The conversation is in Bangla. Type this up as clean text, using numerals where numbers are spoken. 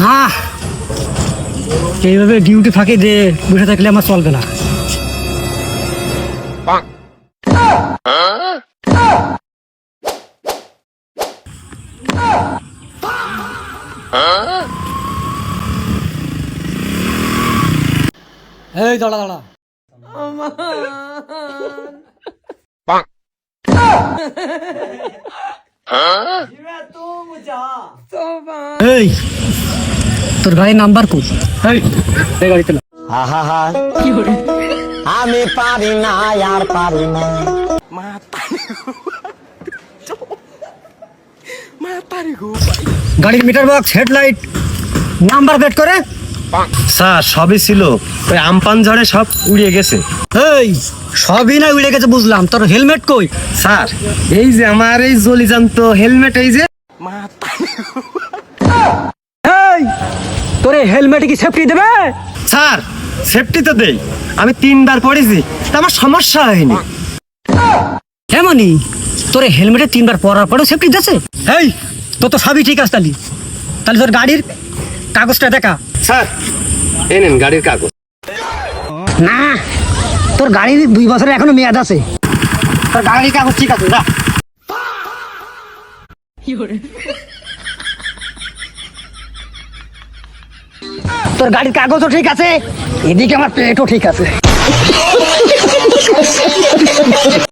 না, এইভাবে ডিউটি ফাঁকি দিয়ে বসে থাকলে আমার চলবে না। এই দাঁড়া দাঁড়া, এই তোর গাড়ির নাম্বার কোন? এই গাড়িতে না। আমি পারি না আর পারি না। গাড়ির meter box, headlight, number plate করে। স্যার সবই ছিল, ওই আমপান ঝড়ে সব উড়িয়ে গেছে। এই সবই না উড়ে গেছে বুঝলাম, তোর হেলমেট কই? স্যার এই যে আমার এই জলিজান্ত হেলমেট, এই যে। এই তোর হেলমেটে কি সেফটি দেবে? স্যার সেফটি তো দেই, আমি 3বার পড়েছি, তা আমার সমস্যা হয়নি। এমনই তোর হেলমেটে 3বার পরার পরেও সেফটি দিয়েছে? এই তো তো সবই ঠিক আছে, তাহলে তোর গাড়ির কাগজটা দেখা। স্যার এই নেন গাড়ির কাগজ। না, তোর গাড়ির 2 বছরের এখনো মেয়াদ আছে। তোর গাড়ির কাগজ ঠিক আছে না? তোর গাড়ির কাগজও ঠিক আছে, এদিকে আমার প্লেটও ঠিক আছে।